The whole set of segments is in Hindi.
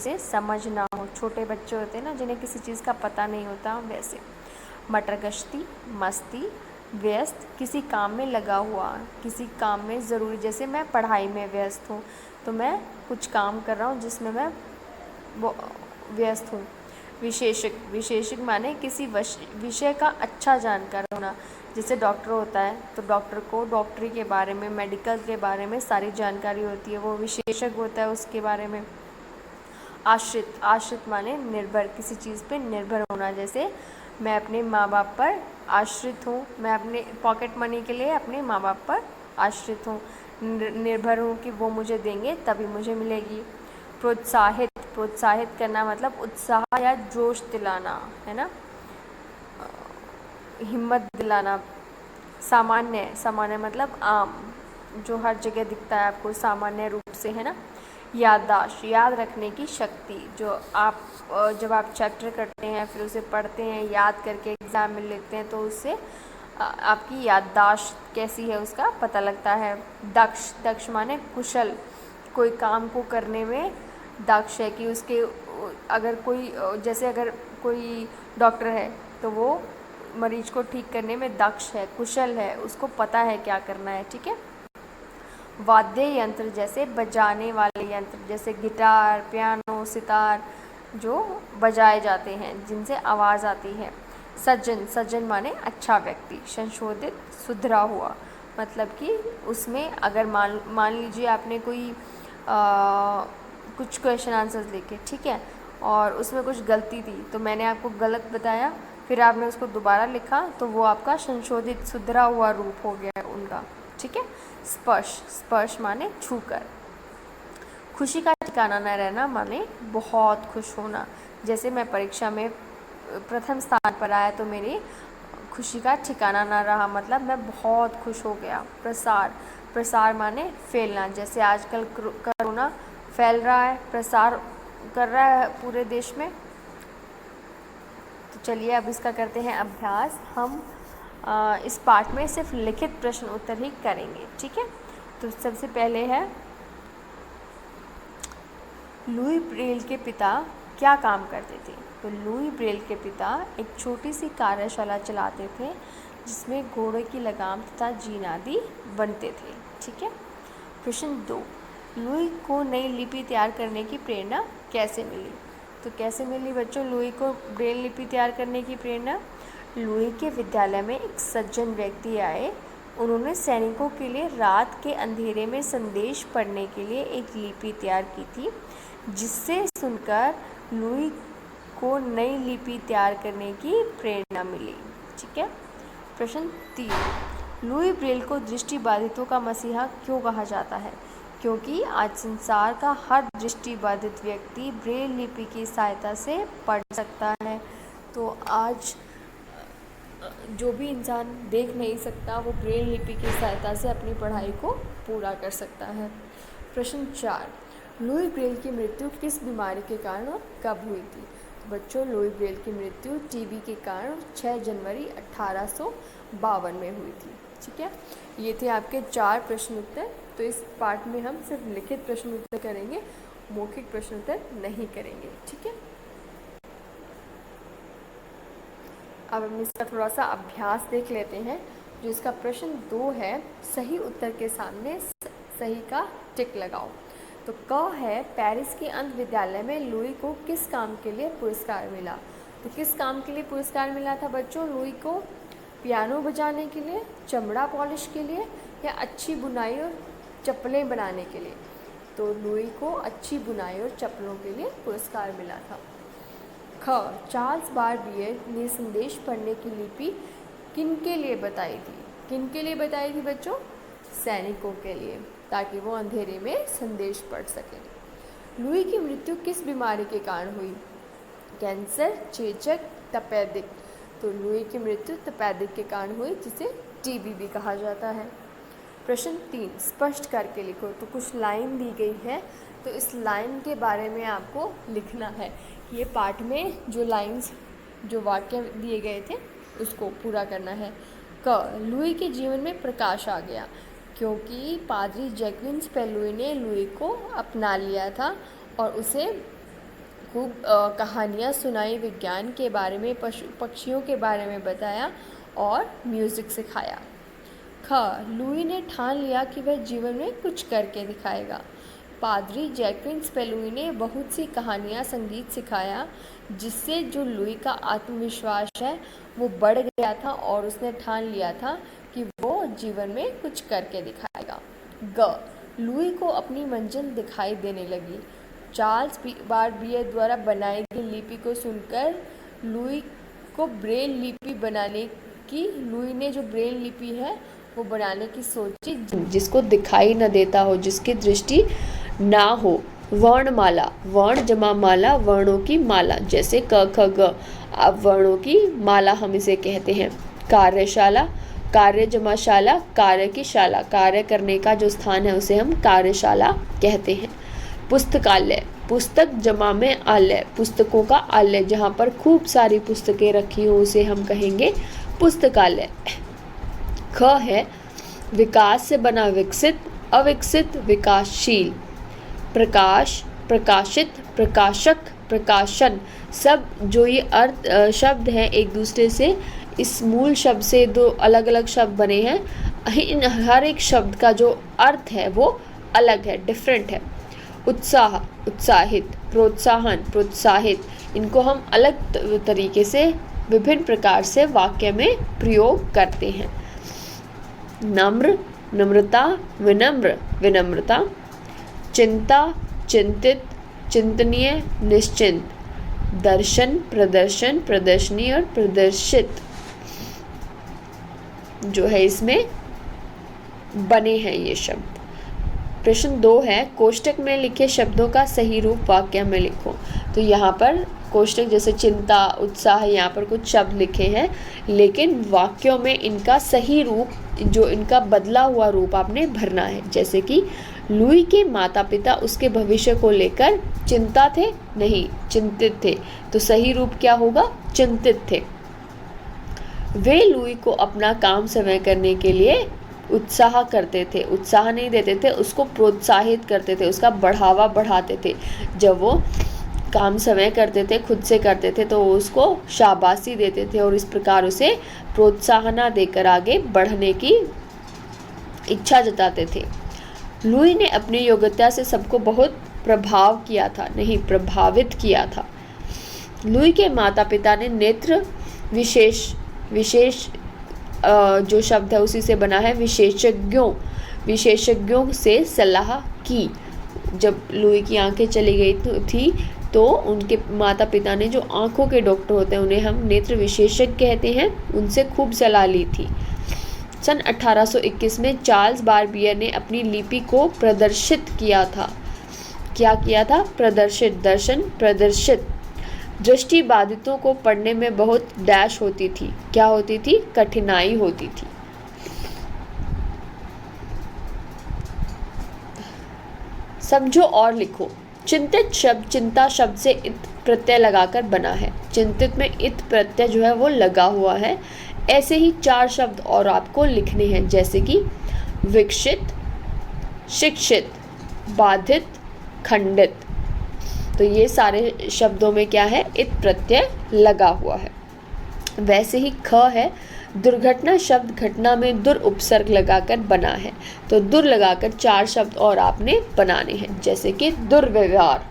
जिसे समझ ना हो। छोटे बच्चे होते हैं ना, जिन्हें किसी चीज़ का पता नहीं होता, वैसे। मटर गश्ती, मस्ती, व्यस्त, किसी काम में लगा हुआ, किसी काम में ज़रूरी, जैसे मैं पढ़ाई में व्यस्त हूँ, तो मैं कुछ काम कर रहा हूँ जिसमें मैं व्यस्त हूँ। विशेषज्ञ, विशेषज्ञ माने किसी विषय का अच्छा जानकार होना। जैसे डॉक्टर होता है तो डॉक्टर को डॉक्टरी के बारे में, मेडिकल के बारे में सारी जानकारी होती है, वो विशेषज्ञ होता है उसके बारे में। आश्रित, आश्रित माने निर्भर, किसी चीज़ पे निर्भर होना। जैसे मैं अपने माँ बाप पर आश्रित हूँ, मैं अपने पॉकेट मनी के लिए अपने माँ बाप पर आश्रित हूँ, निर्भर हूँ कि वो मुझे देंगे तभी मुझे मिलेगी। प्रोत्साहित, प्रोत्साहित करना मतलब उत्साह या जोश दिलाना, है ना, हिम्मत दिलाना। सामान्य, सामान्य मतलब आम, जो हर जगह दिखता है आपको सामान्य रूप से, है ना। याददाश्त, याद रखने की शक्ति, जो आप जब आप चैप्टर करते हैं फिर उसे पढ़ते हैं, याद करके एग्ज़ाम में लेते हैं, तो उससे आपकी याददाश्त कैसी है उसका पता लगता है। दक्ष, दक्ष माने कुशल, कोई काम को करने में दक्ष है, कि उसके अगर कोई, जैसे अगर कोई डॉक्टर है तो वो मरीज को ठीक करने में दक्ष है, कुशल है, उसको पता है क्या करना है, ठीक है। वाद्य यंत्र, जैसे बजाने वाले यंत्र, जैसे गिटार, पियानो, सितार, जो बजाए जाते हैं जिनसे आवाज़ आती है। सज्जन, सज्जन माने अच्छा व्यक्ति। संशोधित, सुधरा हुआ, मतलब कि उसमें अगर मान लीजिए आपने कोई कुछ क्वेश्चन आंसर्स लिखे, ठीक है, और उसमें कुछ गलती थी तो मैंने आपको गलत बताया, फिर आपने उसको दोबारा लिखा, तो वो आपका संशोधित, सुधरा हुआ रूप हो गया उनका, ठीक है। स्पर्श, स्पर्श माने छूकर। खुशी का ठिकाना न रहना माने बहुत खुश होना। जैसे मैं परीक्षा में प्रथम स्थान पर आया तो मेरी खुशी का ठिकाना ना रहा, मतलब मैं बहुत खुश हो गया। प्रसार, प्रसार माने फैलना, जैसे आजकल कोरोना फैल रहा है, प्रसार कर रहा है पूरे देश में। तो चलिए अब इसका करते हैं अभ्यास। हम इस पाठ में सिर्फ लिखित प्रश्न उत्तर ही करेंगे, ठीक है। तो सबसे पहले है, लुई ब्रेल के पिता क्या काम करते थे? तो लुई ब्रेल के पिता एक छोटी सी कार्यशाला चलाते थे जिसमें घोड़े की लगाम तथा जीन आदि बनते थे, ठीक है। प्रश्न 2, लुई को नई लिपि तैयार करने की प्रेरणा कैसे मिली? तो कैसे मिली बच्चों लुई को ब्रेल लिपि तैयार करने की प्रेरणा? लुई के विद्यालय में एक सज्जन व्यक्ति आए, उन्होंने सैनिकों के लिए रात के अंधेरे में संदेश पढ़ने के लिए एक लिपि तैयार की थी, जिससे सुनकर लुई को नई लिपि तैयार करने की प्रेरणा मिली, ठीक है। प्रश्न 3, लुई ब्रेल को दृष्टिबाधितों का मसीहा क्यों कहा जाता है? क्योंकि आज संसार का हर दृष्टिबाधित व्यक्ति ब्रेल लिपि की सहायता से पढ़ सकता है। तो आज जो भी इंसान देख नहीं सकता वो ब्रेल लिपि की सहायता से अपनी पढ़ाई को पूरा कर सकता है। प्रश्न 4, लुई ब्रेल की मृत्यु किस बीमारी के कारण और कब हुई थी? बच्चों लुई ब्रेल की मृत्यु टीबी के कारण 6 जनवरी 1852 में हुई थी, ठीक है। ये थे आपके 4 प्रश्न उत्तर। तो इस पार्ट में हम सिर्फ लिखित प्रश्न उत्तर करेंगे, मौखिक प्रश्न उत्तर नहीं करेंगे, ठीक है। अब हम इसका थोड़ा सा अभ्यास देख लेते हैं। जो इसका प्रश्न 2 है, सही उत्तर के सामने सही का टिक लगाओ। तो क है, पेरिस के अंध विद्यालय में लुई को किस काम के लिए पुरस्कार मिला? तो किस काम के लिए पुरस्कार मिला था बच्चों लुई को? पियानो बजाने के लिए, चमड़ा पॉलिश के लिए, या अच्छी बुनाई और चप्पलें बनाने के लिए? तो लुई को अच्छी बुनाई और चप्पलों के लिए पुरस्कार मिला था। ख, चार्ल्स बारबियर ने संदेश पढ़ने की लिपि किन के लिए बताई थी? किन के लिए बताई थी बच्चों? सैनिकों के लिए, ताकि वो अंधेरे में संदेश पढ़ सकें। लुई की मृत्यु किस बीमारी के कारण हुई? कैंसर, चेचक, तपेदिक। तो लुई की मृत्यु तपेदिक के कारण हुई, जिसे टीबी भी कहा जाता है। प्रश्न 3, स्पष्ट करके लिखो। तो कुछ लाइन दी गई है, तो इस लाइन के बारे में आपको लिखना है। ये पाठ में जो लाइंस, जो वाक्य दिए गए थे उसको पूरा करना है। क, लुई के जीवन में प्रकाश आ गया क्योंकि पादरी जैक्विन स्पेलुई ने लुई को अपना लिया था और उसे खूब कहानियाँ सुनाई, विज्ञान के बारे में, पशु पक्षियों के बारे में बताया और म्यूज़िक सिखाया। ख, लुई ने ठान लिया कि वह जीवन में कुछ करके दिखाएगा। पादरी जैक्विन स्पेलुई ने बहुत सी कहानियाँ, संगीत सिखाया, जिससे जो लुई का आत्मविश्वास है वो बढ़ गया था और उसने ठान लिया था कि वो जीवन में कुछ करके दिखाएगा। ग, लुई को अपनी मंजिल दिखाई देने लगी। चार्ल्स बारबियर द्वारा बनाई गई लिपि को सुनकर लुई को ब्रेल लिपि बनाने की लुई ने जो ब्रेल लिपि है वो बनाने की सोची, जिसको दिखाई न देता हो, जिसकी दृष्टि ना हो। वर्णमाला, वर्ण जमा माला, वर्णों की माला, जैसे क ख ग, अब वर्णों की माला हम इसे कहते हैं। कार्यशाला, कार्य जमा शाला, कार्य की शाला, कार्य करने का जो स्थान है उसे हम कार्यशाला कहते हैं। पुस्तकालय, पुस्तक जमा में आलय, पुस्तकों का आलय, जहाँ पर खूब सारी पुस्तकें रखी हो उसे हम कहेंगे पुस्तकालय। ख है विकास से बना विकसित, अविकसित, विकासशील। प्रकाश, प्रकाशित, प्रकाशक, प्रकाशन, सब जो ये अर्थ शब्द हैं एक दूसरे से, इस मूल शब्द से दो अलग अलग शब्द बने हैं। इन हर एक शब्द का जो अर्थ है वो अलग है, डिफरेंट है। उत्साह, उत्साहित, प्रोत्साहन, प्रोत्साहित, इनको हम अलग तरीके से विभिन्न प्रकार से वाक्य में प्रयोग करते हैं। नम्र, नम्रता, विनम्र, विनम्रता। चिंता, चिंतित, चिंतनीय, निश्चिंत। दर्शन, प्रदर्शन, प्रदर्शनी और प्रदर्शित जो है इसमें बने हैं ये शब्द। प्रश्न 2 है कोष्टक में लिखे शब्दों का सही रूप वाक्य में लिखो। तो यहाँ पर कोष्टक जैसे चिंता, उत्साह, यहाँ पर कुछ शब्द लिखे हैं, लेकिन वाक्यों में इनका सही रूप, जो इनका बदला हुआ रूप आपने भरना है। जैसे कि लुई के माता पिता उसके भविष्य को लेकर चिंता थे, नहीं, चिंतित थे। तो सही रूप क्या होगा? चिंतित थे। वे लुई को अपना काम समय करने के लिए उत्साह करते थे, उत्साह नहीं देते थे, उसको प्रोत्साहित करते थे, उसका बढ़ावा बढ़ाते थे। जब वो काम समय करते थे, खुद से करते थे, तो उसको शाबाशी देते थे और इस प्रकार उसे प्रोत्साहन देकर आगे बढ़ने की इच्छा जताते थे। लुई ने अपनी योग्यता से सबको बहुत प्रभाव किया था, नहीं, प्रभावित किया था। लुई के माता पिता ने नेत्र विशेष जो शब्द है उसी से बना है, विशेषज्ञों से सलाह की। जब लुई की आंखें चली गई थी तो उनके माता पिता ने, जो आंखों के डॉक्टर होते हैं उन्हें हम नेत्र विशेषज्ञ कहते हैं, उनसे खूब सलाह ली थी। सन 1821 में चार्ल्स बारबियर ने अपनी लिपि को प्रदर्शित किया था। क्या किया था? प्रदर्शित, दर्शन, प्रदर्शित। दृष्टि बाधितों को पढ़ने में बहुत डैश होती थी। क्या होती थी? कठिनाई होती थी। समझो और लिखो। चिंतित शब्द चिंता शब्द से इत प्रत्यय लगाकर बना है। चिंतित में इत प्रत्यय जो है वो लगा हुआ है। ऐसे ही 4 शब्द और आपको लिखने हैं, जैसे कि विकसित, शिक्षित, बाधित, खंडित। तो ये सारे शब्दों में क्या है? इत प्रत्यय लगा हुआ है। वैसे ही ख है, दुर्घटना शब्द घटना में दुर उपसर्ग लगाकर बना है। तो दुर लगाकर 4 शब्द और आपने बनाने हैं, जैसे कि दुर्व्यवहार।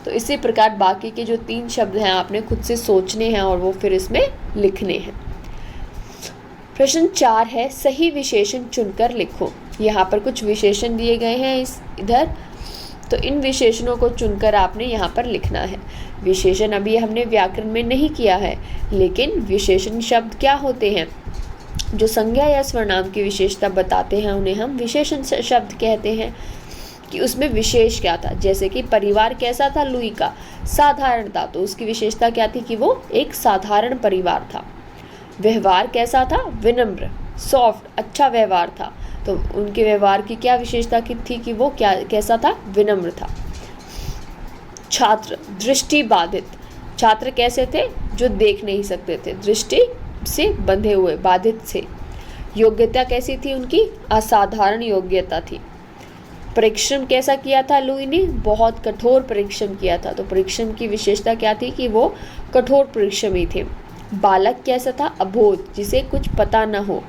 तो इसी प्रकार बाकी के जो 3 शब्द हैं आपने खुद से सोचने हैं और वो फिर इसमें लिखने हैं। प्रश्न 4 है सही विशेषण चुनकर लिखो। यहाँ पर कुछ विशेषण दिए गए हैं इधर, तो इन विशेषणों को चुनकर आपने यहाँ पर लिखना है। विशेषण अभी हमने व्याकरण में नहीं किया है, लेकिन विशेषण शब्द क्या होते हैं? जो संज्ञा या सर्वनाम की विशेषता बताते हैं उन्हें हम विशेषण शब्द कहते हैं। कि उसमें विशेष क्या था? जैसे कि परिवार कैसा था लुई का? साधारण था, तो उसकी विशेषता क्या थी कि वो एक साधारण परिवार था। व्यवहार कैसा था? विनम्र, सॉफ्ट, अच्छा व्यवहार था। तो उनके व्यवहार की क्या विशेषता की थी कि वो कैसा था? विनम्र था। छात्र, दृष्टि बाधित। छात्र कैसे थे? जो देख नहीं सकते थे, दृष्टि से बंधे हुए, बाधित से। योग्यता कैसी थी उनकी? असाधारण योग्यता थी। परिश्रम कैसा किया था लुई ने? बहुत कठोर परिश्रम किया था। तो परिश्रम की विशेषता क्या थी कि वो कठोर परिश्रमी थे। बालक कैसा था? अबोध, जिसे कुछ पता न हो,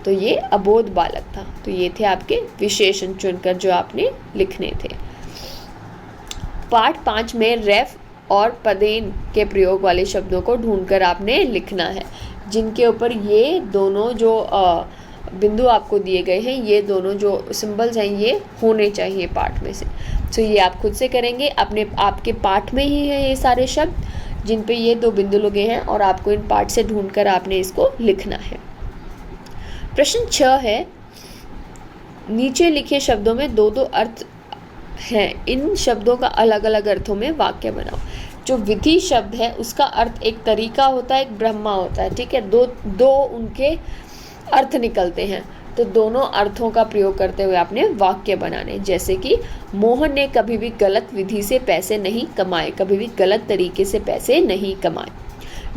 तो ये अबोध बालक था। तो ये थे आपके विशेषण चुनकर जो आपने लिखने थे। पाठ 5 में रेफ और पदेन के प्रयोग वाले शब्दों को ढूंढकर आपने लिखना है, जिनके ऊपर ये दोनों जो बिंदु आपको दिए गए हैं, ये दोनों जो सिंबल्स हैं ये होने चाहिए पाठ में से। तो ये आप खुद से करेंगे, अपने आपके पाठ में ही है ये सारे शब्द जिन पे ये 2 बिंदु लगे हैं, और आपको इन पाठ से ढूंढकर आपने इसको लिखना है। प्रश्न 6 है, नीचे लिखे शब्दों में 2-2 अर्थ हैं, इन शब्दों का अलग अलग अर्थों में वाक्य बनाओ। जो विधि शब्द है उसका अर्थ एक तरीका होता है, एक ब्रह्मा होता है, ठीक है। दो उनके अर्थ निकलते हैं, तो दोनों अर्थों का प्रयोग करते हुए आपने वाक्य बनाने। जैसे कि मोहन ने कभी भी गलत विधि से पैसे नहीं कमाए, कभी भी गलत तरीके से पैसे नहीं कमाए।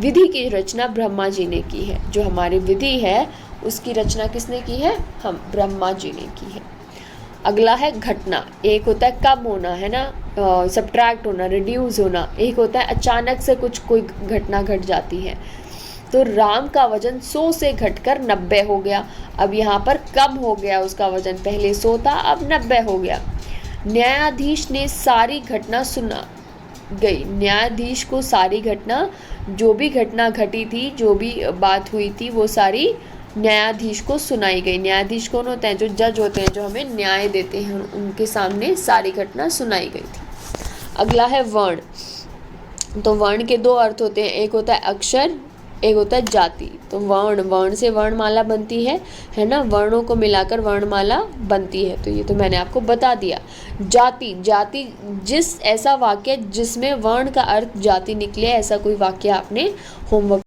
विधि की रचना ब्रह्मा जी ने की है। जो हमारी विधि है उसकी रचना किसने की है? हम ब्रह्मा जी ने की है। अगला है घटना। एक होता है कम होना, है ना, सब्ट्रैक्ट होना, रिड्यूस होना। एक होता है अचानक से कोई घटना घट जाती है। तो राम का वजन 100 से घटकर 90 हो गया। अब यहाँ पर कम हो गया उसका वजन, पहले 100 था अब 90 हो गया। न्यायाधीश ने सारी घटना सुना गई। न्यायाधीश को सारी घटना, जो भी घटना घटी थी, जो भी बात हुई थी, वो सारी न्यायाधीश को सुनाई गई। न्यायाधीश कौन होते हैं? जो जज होते हैं, जो हमें न्याय देते हैं, उनके सामने सारी घटना सुनाई गई थी। अगला है वर्ण। तो वर्ण के 2 अर्थ होते हैं, एक होता है अक्षर, एक होता है जाति। तो वर्ण से वर्णमाला बनती है ना, वर्णों को मिलाकर वर्णमाला बनती है। तो ये तो मैंने आपको बता दिया। जाति ऐसा वाक्य जिसमें वर्ण का अर्थ जाति निकले, ऐसा कोई वाक्य आपने होमवर्क